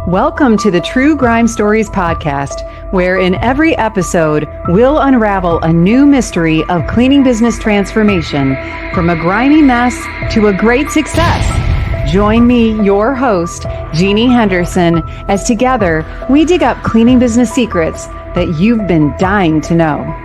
Welcome to the True Grime Stories podcast, where in every episode, we'll unravel a new mystery of cleaning business transformation from a grimy mess to a great success. Join me, your host, Jeannie Henderson, as together we dig up cleaning business secrets that you've been dying to know.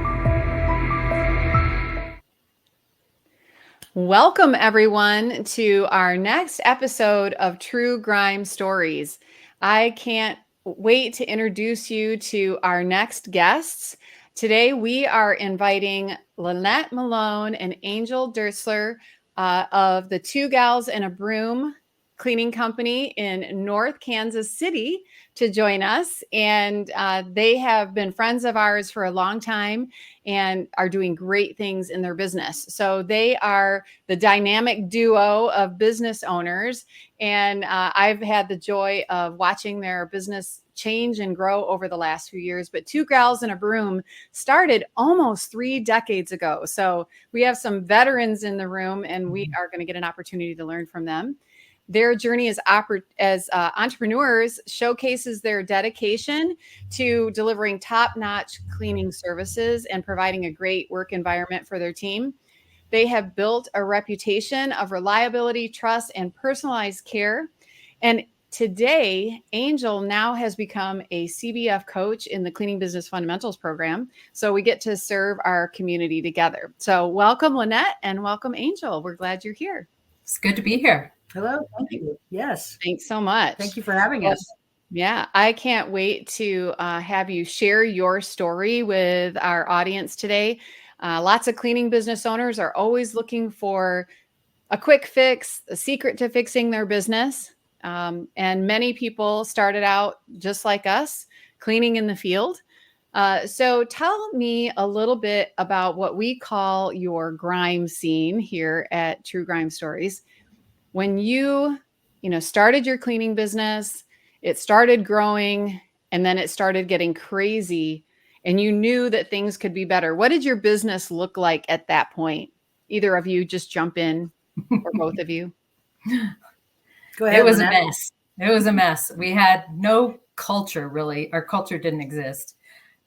Welcome, everyone, to our next episode of True Grime Stories. I can't wait to introduce you to our next guests. Today, we are inviting Lynnette Malone and Angel Derstler of the Two Gals and a Broom cleaning company in North Kansas City to join us. And they have been friends of ours for a long time and are doing great things in their business. So they are the dynamic duo of business owners. And I've had the joy of watching their business change and grow over the last few years. But Two Gals and a Broom started almost 3 decades ago. So we have some veterans in the room, and we are going to get an opportunity to learn from them. Their journey as entrepreneurs showcases their dedication to delivering top-notch cleaning services and providing a great work environment for their team. They have built a reputation of reliability, trust, and personalized care. And today, Angel now has become a CBF coach in the Cleaning Business Fundamentals program. So we get to serve our community together. So welcome, Lynnette, and welcome, Angel. We're glad you're here. It's good to be here. Hello. Thank you. Yes. Thanks so much. Thank you for having us. Yeah, I can't wait to have you share your story with our audience today. Lots of cleaning business owners are always looking for a quick fix, a secret to fixing their business. And many people started out just like us, cleaning in the field. So tell me a little bit about what we call your grime scene here at True Grime Stories. When you started your cleaning business, it started growing and then it started getting crazy and you knew that things could be better. What did your business look like at that point? Either of you just jump in or both of you. Go ahead. It was Lynnette. a mess. It was a mess. We had no culture, really. Our culture didn't exist.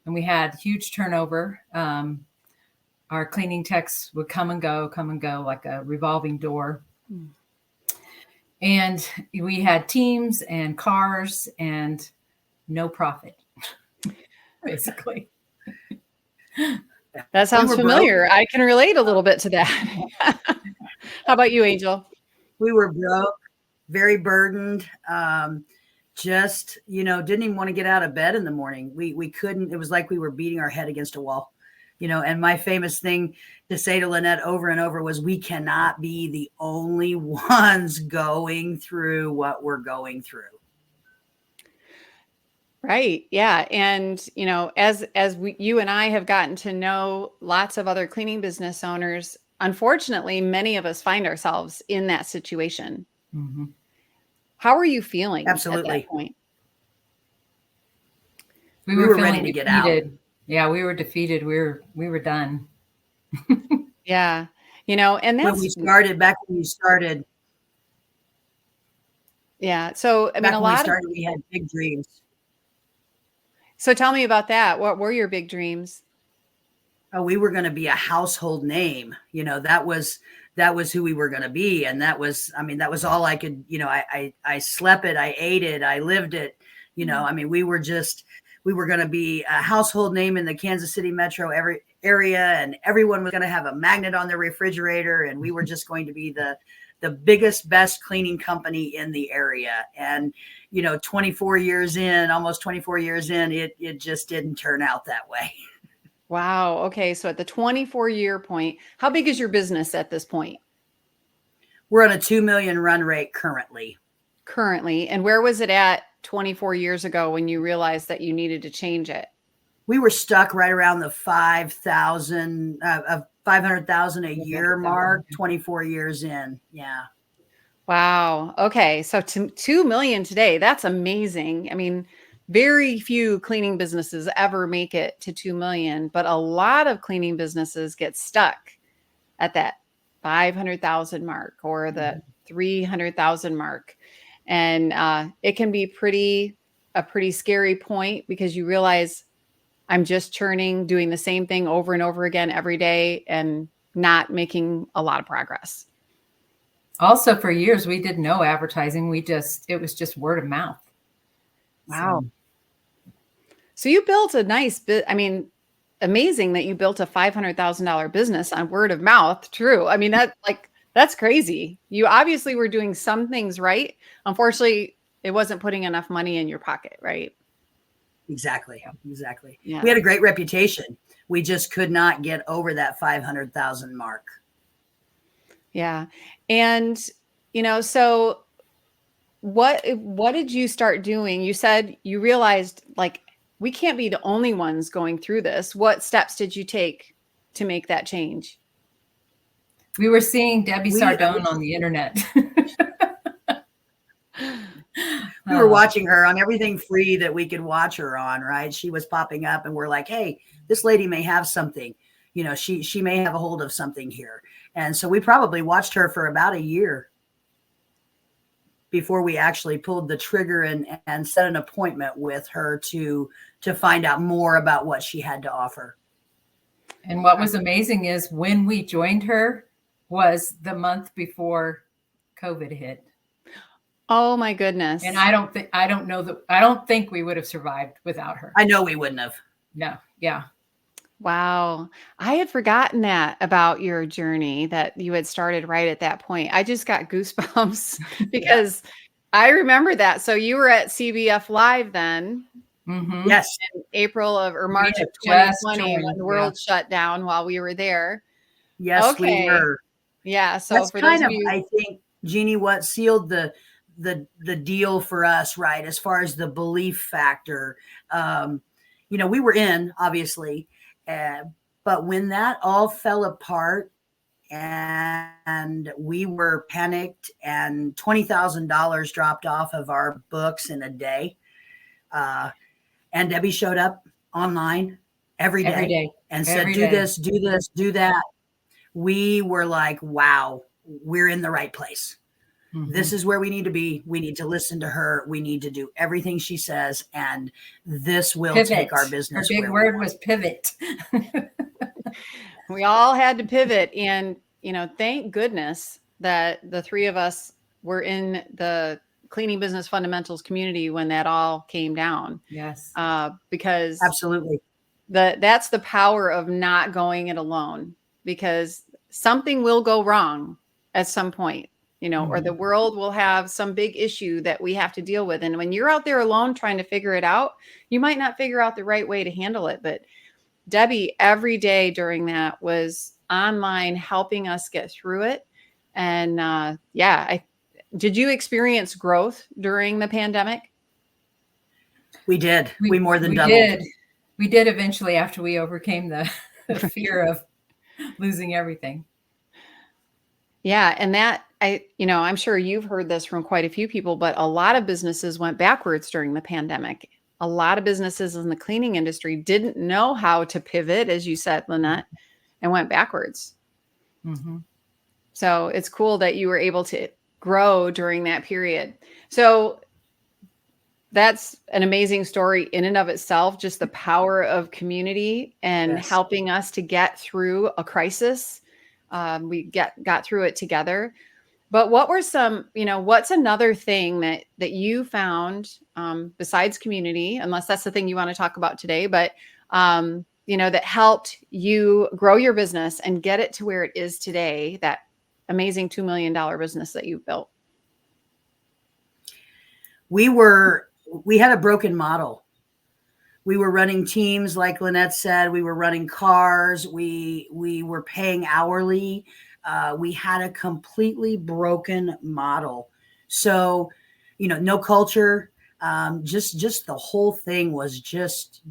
And we had huge turnover. Our cleaning techs would come and go like a revolving door. And we had teams and cars and no profit, basically. That sounds familiar. I can relate a little bit to that. How about you, Angel? We were broke, very burdened. Just, didn't even want to get out of bed in the morning. We couldn't. It was like we were beating our head against a wall. And my famous thing to say to Lynnette over and over was, we cannot be the only ones going through what we're going through. Right. Yeah. And, you and I have gotten to know lots of other cleaning business owners, unfortunately, many of us find ourselves in that situation. Mm-hmm. How are you feeling Absolutely. at that point? We were ready to get out. Yeah, we were defeated. We were done. Yeah. And that's back when we started. Yeah. So, we had big dreams. So tell me about that. What were your big dreams? Oh, we were going to be a household name. That was who we were going to be. And that was all I could, I slept it. I ate it. I lived it. We were going to be a household name in the Kansas City metro area, and everyone was going to have a magnet on their refrigerator. And we were just going to be the biggest, best cleaning company in the area. And, almost 24 years in, it just didn't turn out that way. Wow. Okay. So at the 24-year point, how big is your business at this point? We're on a 2 million run rate currently. And where was it at 24 years ago when you realized that you needed to change it? We were stuck right around the 500,000 a year mark, 24 years in. Yeah. Wow. Okay. So 2 million today, that's amazing. I mean, very few cleaning businesses ever make it to 2 million, but a lot of cleaning businesses get stuck at that 500,000 mark or the 300,000 mark. And it can be pretty a pretty scary point because you realize I'm just churning, doing the same thing over and over again every day and not making a lot of progress. Also, for years, we did no advertising. It was just word of mouth. Wow. So you built a nice bit. I mean, amazing that you built a $500,000 business on word of mouth. True. I mean, that's crazy. You obviously were doing some things right. Unfortunately, it wasn't putting enough money in your pocket, right? Exactly. Yeah. We had a great reputation. We just could not get over that 500,000 mark. Yeah. And, so what did you start doing? You said you realized like we can't be the only ones going through this. What steps did you take to make that change? We were seeing Debbie We Sardone on the internet. We were watching her on everything free that we could watch her on, right? She was popping up and we're like, hey, this lady may have something, she may have a hold of something here. And so we probably watched her for about a year before we actually pulled the trigger and set an appointment with her to find out more about what she had to offer. And what was amazing is when we joined her was the month before COVID hit. Oh my goodness. And I don't think we would have survived without her. I know we wouldn't have. No. Yeah. Wow. I had forgotten that about your journey that you had started right at that point. I just got goosebumps because I remember that. So you were at CBF Live then. Mm-hmm. Yes. In April or March of 2020 when the world shut down while we were there. Yes, we were. Yeah. So that's for kind those of, you... I think, Jeannie, what sealed the deal for us, right? As far as the belief factor, we were in, obviously, but when that all fell apart and we were panicked and $20,000 dropped off of our books in a day, and Debbie showed up online every day and said, do this, do that. We were like, wow, we're in the right place. Mm-hmm. This is where we need to be. We need to listen to her. We need to do everything she says. And this will take our business. Her big word was pivot. We all had to pivot. And, thank goodness that the three of us were in the cleaning business fundamentals community when that all came down. Yes. Because absolutely that's the power of not going it alone, because something will go wrong at some point. Or the world will have some big issue that we have to deal with. And when you're out there alone trying to figure it out, you might not figure out the right way to handle it. But Debbie, every day during that was online helping us get through it. And did you experience growth during the pandemic? We did. We more than doubled. We did eventually after we overcame the fear of losing everything. Yeah. And that I'm sure you've heard this from quite a few people, but a lot of businesses went backwards during the pandemic. A lot of businesses in the cleaning industry didn't know how to pivot, as you said, Lynnette, and went backwards. Mm-hmm. So it's cool that you were able to grow during that period. So that's an amazing story in and of itself, just the power of community and helping us to get through a crisis. We got through it together. But what were some, what's another thing that you found besides community, unless that's the thing you want to talk about today, but, that helped you grow your business and get it to where it is today, that amazing $2 million business that you've built? We had a broken model. We were running teams, like Lynnette said. We were running cars. We were paying hourly. We had a completely broken model. So, no culture. Just the whole thing was just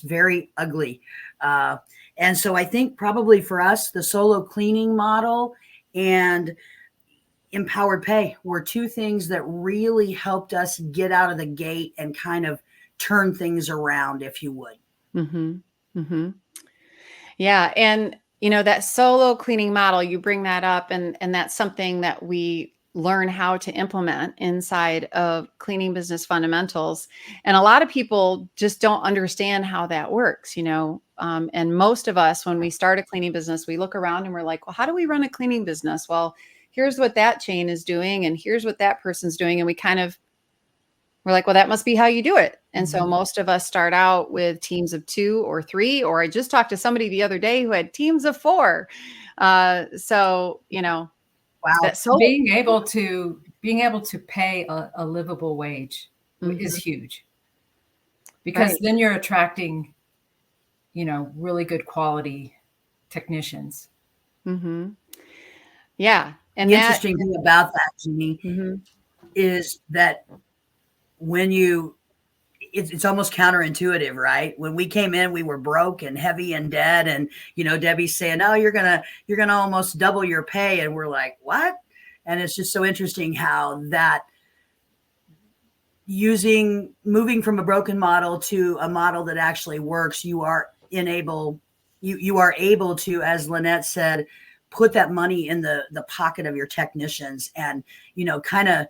very ugly. And so I think probably for us, the solo cleaning model and empowered pay were two things that really helped us get out of the gate and kind of turn things around, if you would. Mm-hmm. Mm-hmm. Yeah. And, that solo cleaning model, you bring that up, and that's something that we learn how to implement inside of cleaning business fundamentals. And a lot of people just don't understand how that works, and most of us, when we start a cleaning business, we look around and we're like, well, how do we run a cleaning business? Well, here's what that chain is doing, and here's what that person's doing. And we're like, well, that must be how you do it. And so most of us start out with teams of 2 or 3, or I just talked to somebody the other day who had teams of 4. Wow. That's so being able to pay a livable wage is huge, because then you're attracting, really good quality technicians. Yeah. And the interesting thing about that, Jeannie, is that when it's almost counterintuitive, right? When we came in, we were broke and heavy and dead. And, Debbie's saying, oh, you're going to almost double your pay. And we're like, what? And it's just so interesting how that moving from a broken model to a model that actually works, you are able to, as Lynnette said, put that money in the pocket of your technicians and, kind of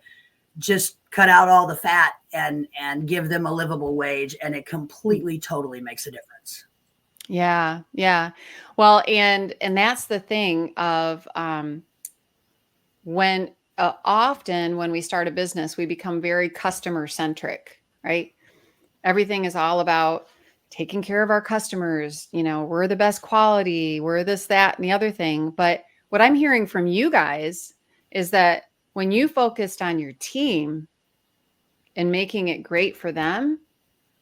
just cut out all the fat and give them a livable wage. And it completely, totally makes a difference. Yeah. Yeah. Well, and that's the thing of, often when we start a business, we become very customer centric, right? Everything is all about taking care of our customers. We're the best quality, we're this, that, and the other thing. But what I'm hearing from you guys is that when you focused on your team and making it great for them,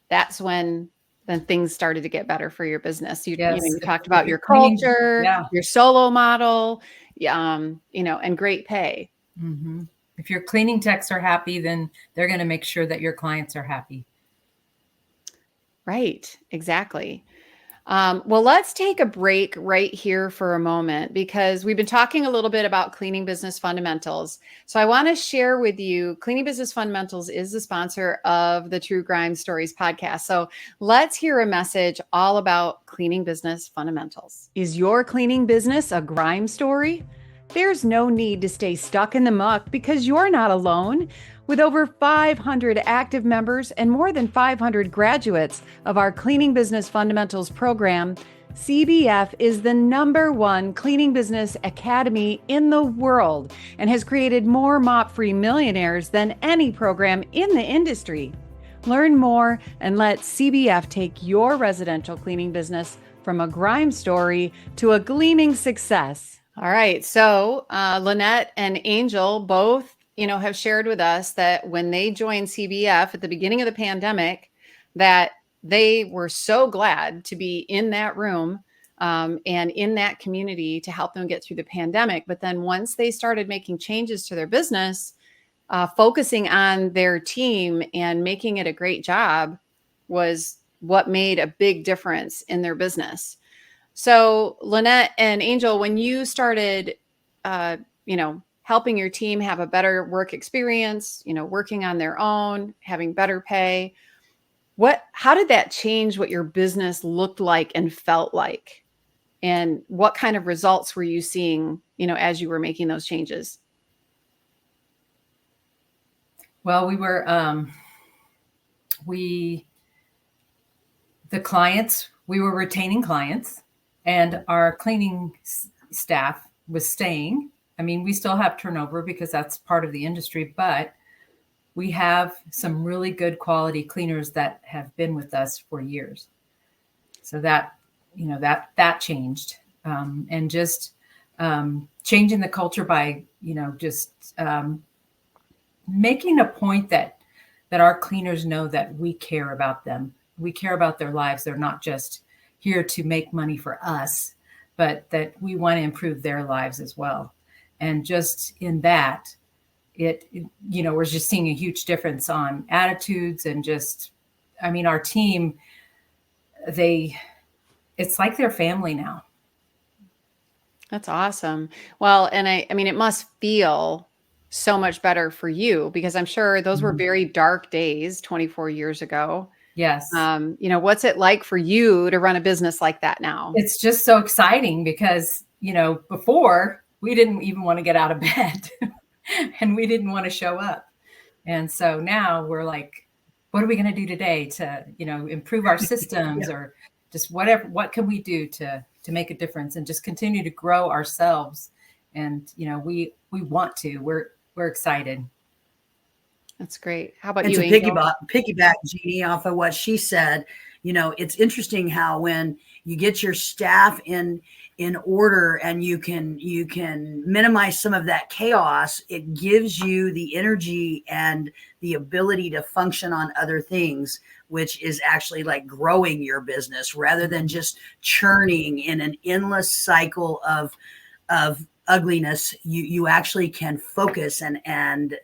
that's when then things started to get better for your business. You talked about your culture, your solo model, and great pay. Mm-hmm. If your cleaning techs are happy, then they're going to make sure that your clients are happy. Right. Exactly. Well, let's take a break right here for a moment, because we've been talking a little bit about cleaning business fundamentals. So I want to share with you, Cleaning Business Fundamentals is the sponsor of the True Grime Stories podcast. So let's hear a message all about cleaning business fundamentals. Is your cleaning business a grime story? There's no need to stay stuck in the muck, because you're not alone. With over 500 active members and more than 500 graduates of our Cleaning Business Fundamentals program, CBF is the #1 cleaning business academy in the world and has created more mop-free millionaires than any program in the industry. Learn more and let CBF take your residential cleaning business from a grime story to a gleaming success. All right. So Lynnette and Angel both have shared with us that when they joined CBF at the beginning of the pandemic, that they were so glad to be in that room and in that community to help them get through the pandemic. But then once they started making changes to their business, focusing on their team and making it a great job was what made a big difference in their business. So Lynnette and Angel, when you started, helping your team have a better work experience, working on their own, having better pay, how did that change what your business looked like and felt like? And what kind of results were you seeing, as you were making those changes? Well, we were retaining clients, and our cleaning staff was staying. I mean, we still have turnover because that's part of the industry, but we have some really good quality cleaners that have been with us for years. So that changed. And just changing the culture by, just making a point that our cleaners know that we care about them. We care about their lives. They're not just here to make money for us, but that we want to improve their lives as well. And just in that, we're just seeing a huge difference on attitudes and just, our team, it's like their family now. That's awesome. Well, and I mean, it must feel so much better for you, because I'm sure those were very dark days 24 years ago. Yes. What's it like for you to run a business like that now? It's just so exciting because, before we didn't even want to get out of bed. and we didn't want to show up. And so now we're like, what are we going to do today to, improve our systems or just whatever, what can we do to make a difference and just continue to grow ourselves? And, we want to, we're excited. That's great. How about and you, to Angel? piggyback, Jeannie, off of what she said, it's interesting how when you get your staff in order and you can minimize some of that chaos, it gives you the energy and the ability to function on other things, which is actually like growing your business rather than just churning in an endless cycle of ugliness. You actually can focus and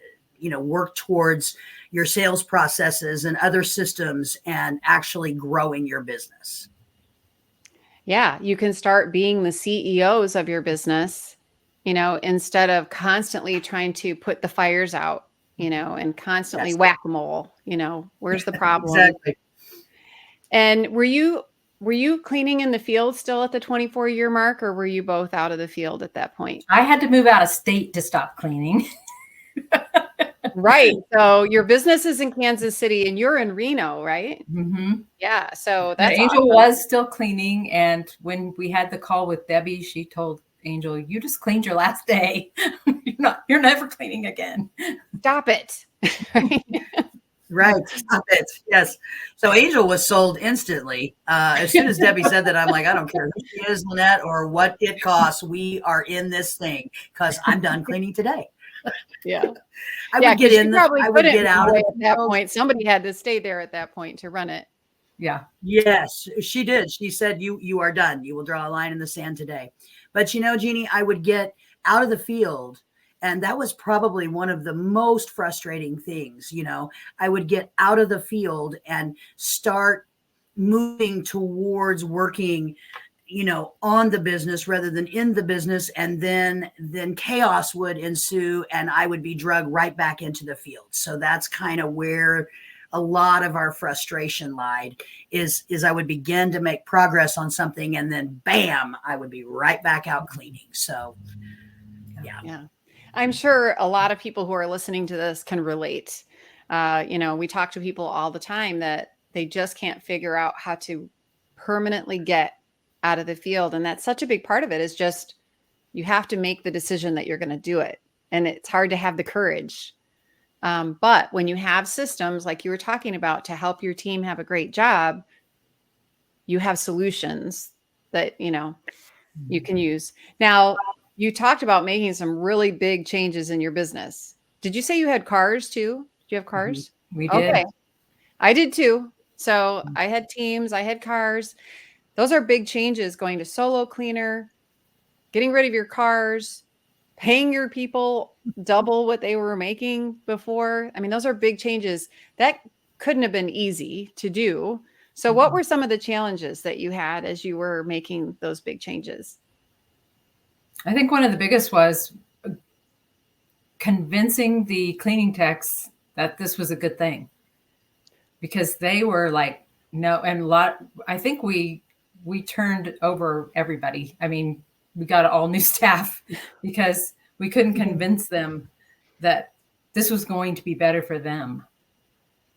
work towards your sales processes and other systems and actually growing your business. Yeah, you can start being the CEOs of your business, instead of constantly trying to put the fires out, and constantly whack-a-mole, where's the problem? Exactly. And were you cleaning in the field still at the 24-year mark, or were you both out of the field at that point? I had to move out of state to stop cleaning. Right. So your business is in Kansas City and you're in Reno, right? Mm-hmm. Yeah. So But that's Angel awesome. was still cleaning. And when we had the call with Debbie, she told Angel, you just cleaned your last day. You're never cleaning again. Stop it. Right. Stop it. Yes. So Angel was sold instantly. As soon as Debbie said that, I'm like, I don't care who she is, Lynnette, or what it costs. We are in this thing because I'm done cleaning today. Yeah. I would get in. I would get out of at that point. Somebody had to stay there at that point to run it. Yeah. Yes, she did. She said, you are done. You will draw a line in the sand today. But Jeannie, I would get out of the field. And that was probably one of the most frustrating things. I would get out of the field and start moving towards working, on the business rather than in the business. And then chaos would ensue and I would be drugged right back into the field. So that's kind of where a lot of our frustration lied is I would begin to make progress on something and then bam, I would be right back out cleaning. So yeah. I'm sure a lot of people who are listening to this can relate. We talk to people all the time that they just can't figure out how to permanently get out of the field. And that's such a big part of it is just, you have to make the decision that you're going to do it. And it's hard to have the courage. But when you have systems like you were talking about to help your team have a great job, you have solutions that, you can use. Now, you talked about making some really big changes in your business. Did you say you had cars too? Did you have cars? We did. Okay. I did too. So I had teams, I had cars. Those are big changes, going to solo cleaner, getting rid of your cars, paying your people double what they were making before. I mean, those are big changes. That couldn't have been easy to do. So what were some of the challenges that you had as you were making those big changes? I think one of the biggest was convincing the cleaning techs that this was a good thing, because they were like, no, and I think we turned over everybody. I mean, we got all new staff because we couldn't convince them that this was going to be better for them.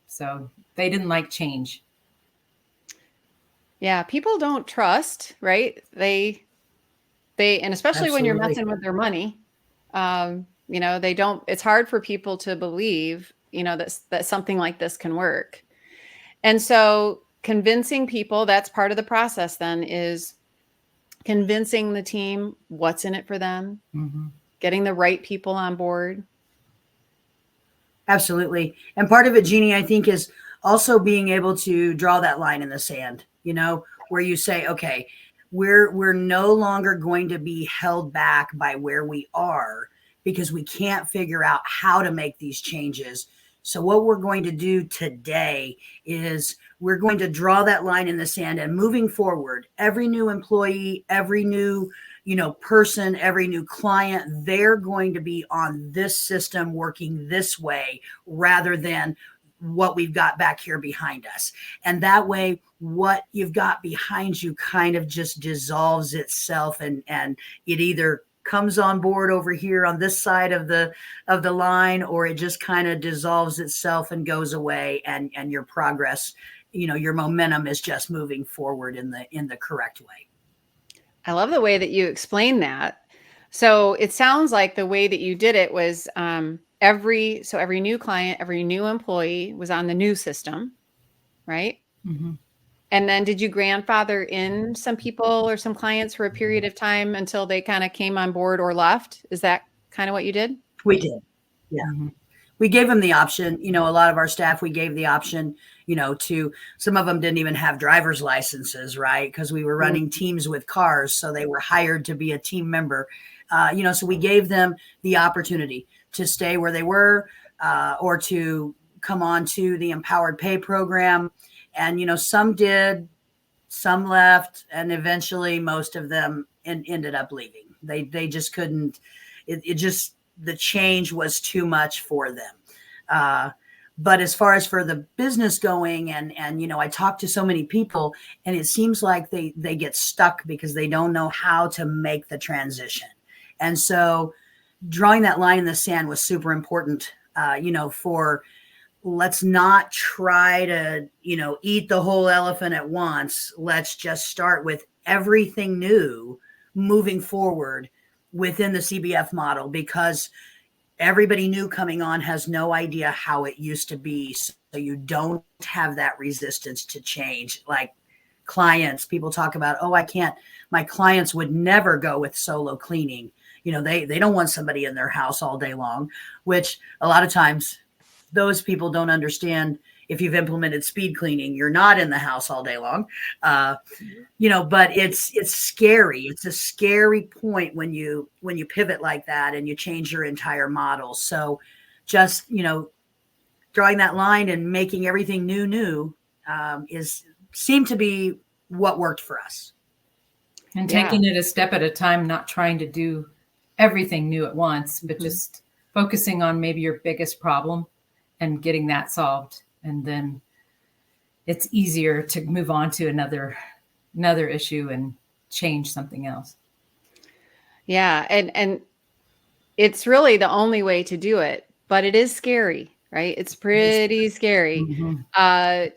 So they didn't like change. Yeah, people don't trust, right? They and especially when you're messing with their money, they don't, it's hard for people to believe, that something like this can work. And so convincing people, that's part of the process then, is convincing the team what's in it for them, getting the right people on board. Absolutely. And part of it, Jeannie, I think, is also being able to draw that line in the sand, where you say, okay, we're no longer going to be held back by where we are because we can't figure out how to make these changes. So what we're going to do today is we're going to draw that line in the sand, and moving forward, every new employee, every new, person, every new client, they're going to be on this system working this way rather than what we've got back here behind us. And that way, what you've got behind you kind of just dissolves itself and it either comes on board over here on this side of the line, or it just kind of dissolves itself and goes away, and your progress, your momentum is just moving forward in the correct way. I love the way that you explain that. So it sounds like the way that you did it was every new client, every new employee was on the new system, right? Mm-hmm. And then did you grandfather in some people or some clients for a period of time until they kind of came on board or left? Is that kind of what you did? We did. Yeah. Mm-hmm. We gave them the option. A lot of our staff, we gave the option, to, some of them didn't even have driver's licenses, right? Because we were running teams with cars. So they were hired to be a team member. So we gave them the opportunity to stay where they were, or to come on to the Empowered Pay program. And, some did, some left, and eventually most of them ended up leaving. They just couldn't, the change was too much for them. But as far as for the business going, and I talk to so many people, and it seems like they get stuck because they don't know how to make the transition. And so drawing that line in the sand was super important, for, let's not try to, eat the whole elephant at once. Let's just start with everything new moving forward within the CBF model, because everybody new coming on has no idea how it used to be. So you don't have that resistance to change. Like clients, people talk about, oh, I can't, my clients would never go with solo cleaning. They don't want somebody in their house all day long, which a lot of times those people don't understand. If you've implemented speed cleaning, you're not in the house all day long. But it's scary. It's a scary point when you pivot like that and you change your entire model. So just, drawing that line and making everything new seemed to be what worked for us. And taking it a step at a time, not trying to do everything new at once, but just focusing on maybe your biggest problem and getting that solved. And then it's easier to move on to another issue and change something else. Yeah. And it's really the only way to do it, but it is scary, right? It's pretty scary. Very but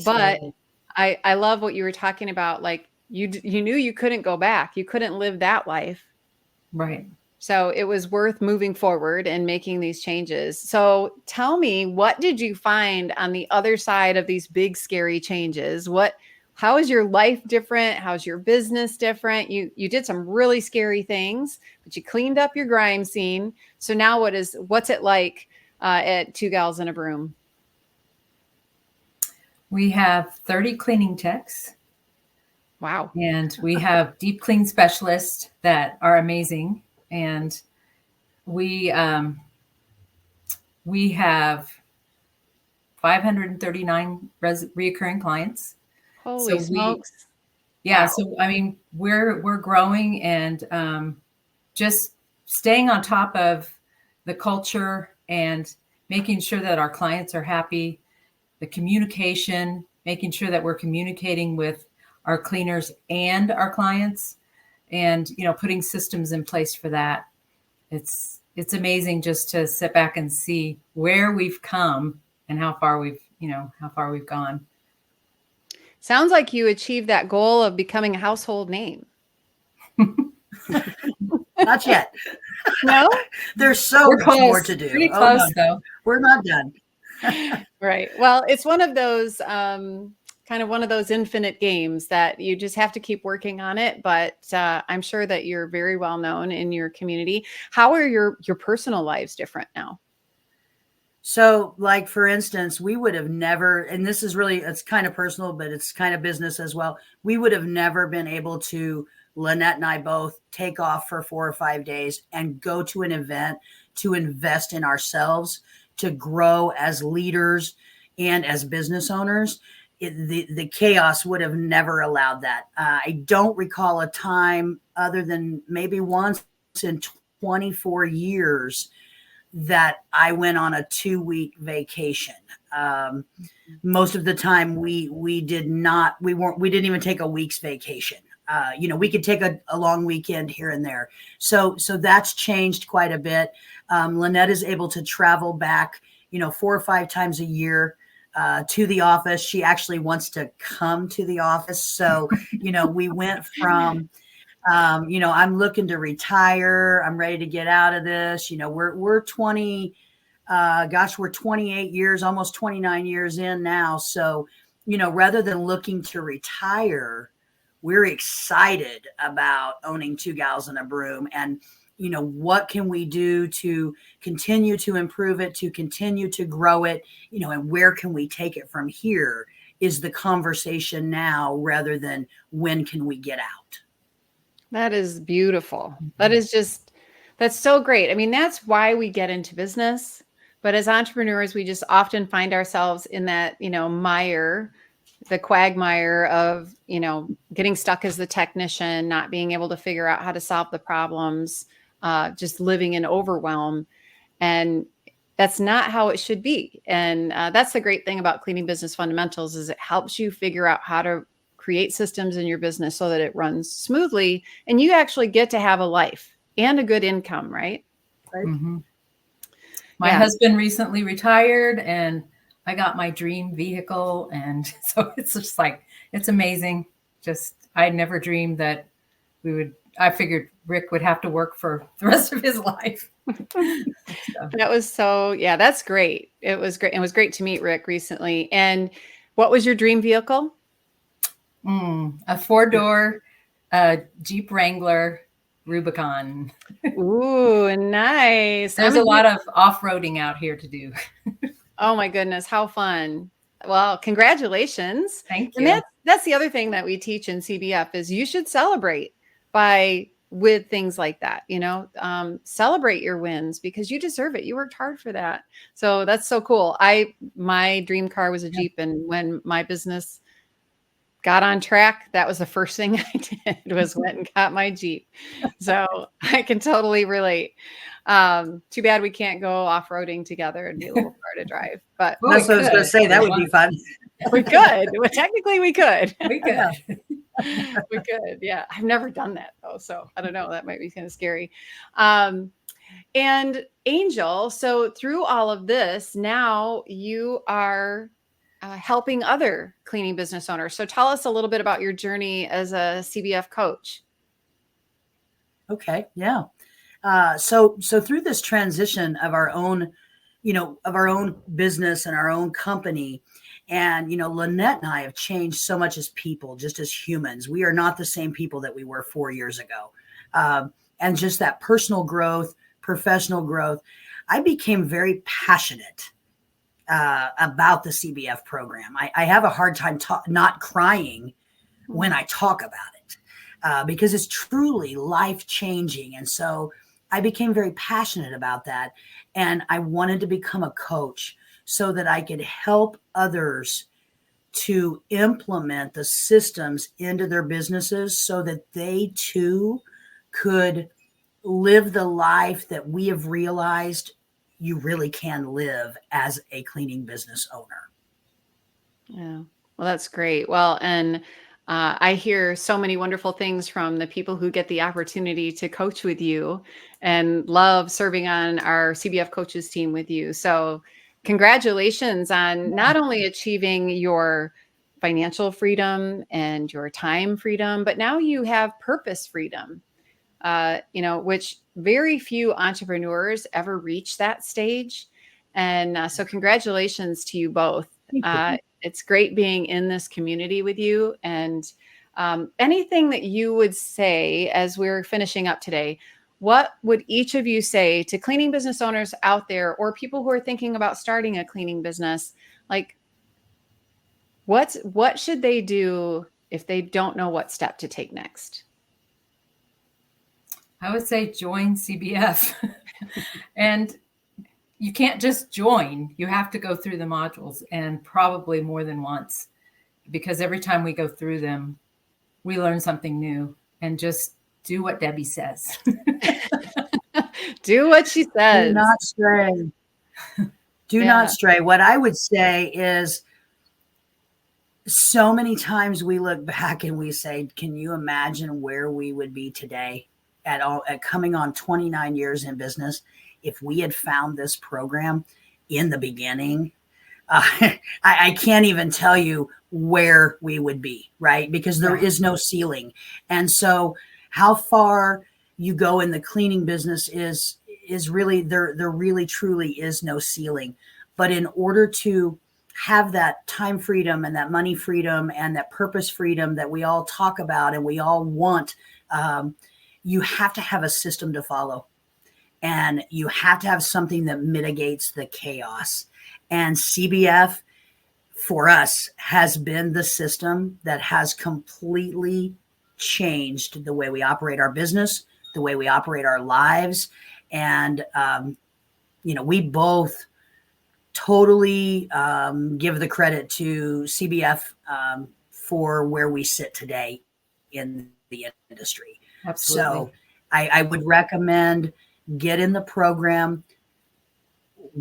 scary. I love what you were talking about. Like you knew you couldn't go back. You couldn't live that life. Right. So it was worth moving forward and making these changes. So tell me, what did you find on the other side of these big, scary changes? How is your life different? How's your business different? You did some really scary things, but you cleaned up your grime scene. So now what's it like at Two Gals and a Broom? We have 30 cleaning techs. Wow. And we have deep clean specialists that are amazing. And we have 539 reoccurring clients. Holy smokes. Wow. So, I mean, we're growing, and just staying on top of the culture and making sure that our clients are happy, the communication, making sure that we're communicating with our cleaners and our clients, and, putting systems in place for that. It's amazing just to sit back and see where we've come and how far we've gone. Sounds like you achieved that goal of becoming a household name. Not yet. No? There's so much more to do. Pretty close, though. We're not done. Right. Well, it's one of those kind of one of those infinite games that you just have to keep working on it. But I'm sure that you're very well known in your community. How are your personal lives different now? So, like, for instance, we would have never, and this is really, it's kind of personal, but it's kind of business as well. We would have never been able to, Lynnette and I both, take off for 4 or 5 days and go to an event to invest in ourselves, to grow as leaders and as business owners. The chaos would have never allowed that. I don't recall a time other than maybe once in 24 years that I went on a 2-week vacation. Most of the time we didn't even take a week's vacation. We could take a long weekend here and there. So that's changed quite a bit. Lynnette is able to travel back, 4 or 5 times a year to the office. She actually wants to come to the office. So, we went from, I'm looking to retire. I'm ready to get out of this. We're 28 years, almost 29 years in now. So, rather than looking to retire, we're excited about owning 2 Gals and a Broom. And, what can we do to continue to improve it, to continue to grow it, and where can we take it from here is the conversation now rather than when can we get out. That is beautiful. That's so great. I mean, that's why we get into business. But as entrepreneurs, we just often find ourselves in that, mire, the quagmire of, getting stuck as the technician, not being able to figure out how to solve the problems, just living in overwhelm. And that's not how it should be. And that's the great thing about Cleaning Business Fundamentals is it helps you figure out how to create systems in your business so that it runs smoothly and you actually get to have a life and a good income, right? Right. Mm-hmm. My husband recently retired and I got my dream vehicle. And so it's just like, it's amazing. I never dreamed that I figured Rick would have to work for the rest of his life. That was that's great. It was great. It was great to meet Rick recently. And what was your dream vehicle? A 4-door Jeep Wrangler Rubicon. Ooh, nice. There's a lot of off-roading out here to do. Oh my goodness, how fun. Well, congratulations. Thank you. And that's the other thing that we teach in CBF is you should celebrate with things like that, celebrate your wins because you deserve it. You worked hard for that. So that's so cool. My dream car was a Jeep. And when my business got on track, that was the first thing I did was went and got my Jeep. So I can totally relate. Too bad we can't go off-roading together and be a little far to drive. But that's what I was going to say. That would be fun. We could. Well, technically, we could. We could. We could. Yeah. I've never done that though. So I don't know. That might be kind of scary. And Angel, so through all of this, now you are helping other cleaning business owners. So tell us a little bit about your journey as a CBF coach. Okay. Yeah. So through this transition of our own, business and our own company, and, Lynnette and I have changed so much as people, just as humans. We are not the same people that we were 4 years ago. And just that personal growth, professional growth, I became very passionate about the CBF program. I have a hard time not crying when I talk about it because it's truly life-changing. And so I became very passionate about that. And I wanted to become a coach so that I could help others to implement the systems into their businesses so that they too could live the life that we have realized you really can live as a cleaning business owner. Yeah. Well, that's great. Well, and I hear so many wonderful things from the people who get the opportunity to coach with you and love serving on our CBF coaches team with you. So congratulations on not only achieving your financial freedom and your time freedom, but now you have purpose freedom, which very few entrepreneurs ever reach that stage. And so congratulations to you both. It's great being in this community with you. And anything that you would say as we're finishing up today, what would each of you say to cleaning business owners out there or people who are thinking about starting a cleaning business? Like, what should they do if they don't know what step to take next? I would say join CBF. And you can't just join. You have to go through the modules and probably more than once, because every time we go through them, we learn something new. And just do what Debbie says. Do what she says. Do not stray. Do not stray. What I would say is So many times we look back and we say, can you imagine where we would be today at coming on 29 years in business if we had found this program in the beginning? I can't even tell you where we would be, right? Because there is no ceiling. And so how far you go in the cleaning business is really, there really truly is no ceiling. But in order to have that time freedom and that money freedom and that purpose freedom that we all talk about and we all want, you have to have a system to follow. And you have to have something that mitigates the chaos. And CBF, for us, has been the system that has completely changed the way we operate our business, the way we operate our lives. And, we both totally give the credit to CBF for where we sit today in the industry. Absolutely. So I would recommend get in the program,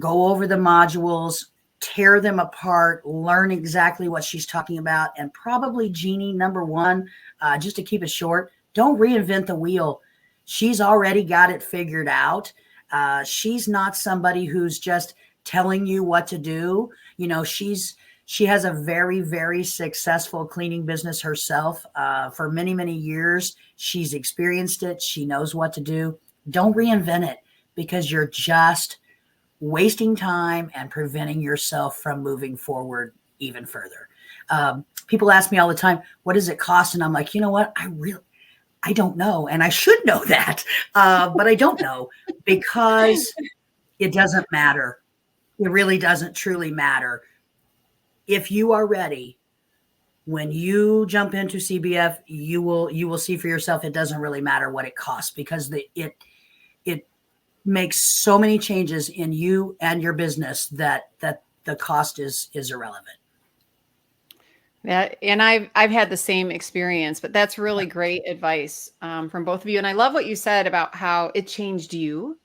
go over the modules, tear them apart, learn exactly what she's talking about. And probably, Jeannie, number one, just to keep it short, don't reinvent the wheel. She's already got it figured out. She's not somebody who's just telling you what to do. She has a very, very successful cleaning business herself. For many, many years, she's experienced it. She knows what to do. Don't reinvent it, because you're just wasting time and preventing yourself from moving forward even further. People ask me all the time, what does it cost? And I'm like, you know what? I don't know. And I should know that. But I don't know, because it doesn't matter. It really doesn't truly matter. If you are ready, when you jump into CBF, you will see for yourself. It doesn't really matter what it costs, because it makes so many changes in you and your business that the cost is irrelevant. Yeah, and I've had the same experience, but that's really great advice from both of you. And I love what you said about how it changed you,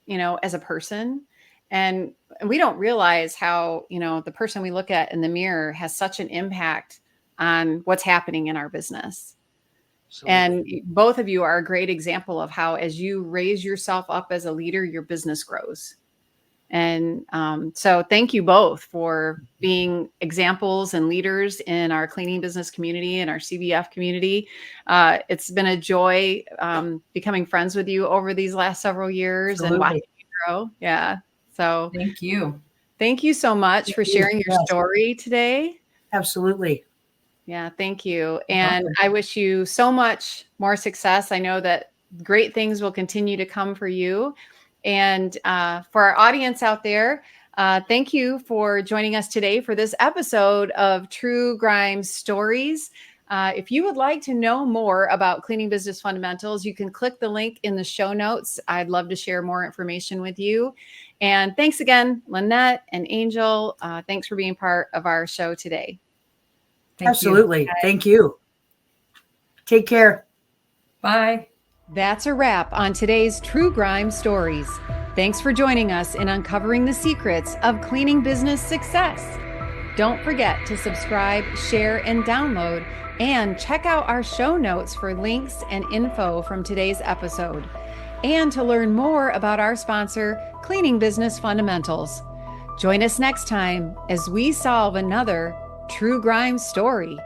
as a person. And we don't realize how, the person we look at in the mirror has such an impact on what's happening in our business. Absolutely. And both of you are a great example of how, as you raise yourself up as a leader, your business grows. And so thank you both for being examples and leaders in our cleaning business community and our CBF community. It's been a joy becoming friends with you over these last several years. Absolutely. And watching you grow. Yeah. So thank you. Thank you so much for sharing your story today. Absolutely. Yeah, thank you. And I wish you so much more success. I know that great things will continue to come for you. And for our audience out there, thank you for joining us today for this episode of True Grime Stories. If you would like to know more about cleaning business fundamentals, you can click the link in the show notes. I'd love to share more information with you. And thanks again, Lynnette and Angel. Thanks for being part of our show today. Absolutely. Thank you. Take care. Bye. That's a wrap on today's True Grime Stories. Thanks for joining us in uncovering the secrets of cleaning business success. Don't forget to subscribe, share, and download, and check out our show notes for links and info from today's episode, and to learn more about our sponsor, Cleaning Business Fundamentals. Join us next time as we solve another True Grime story.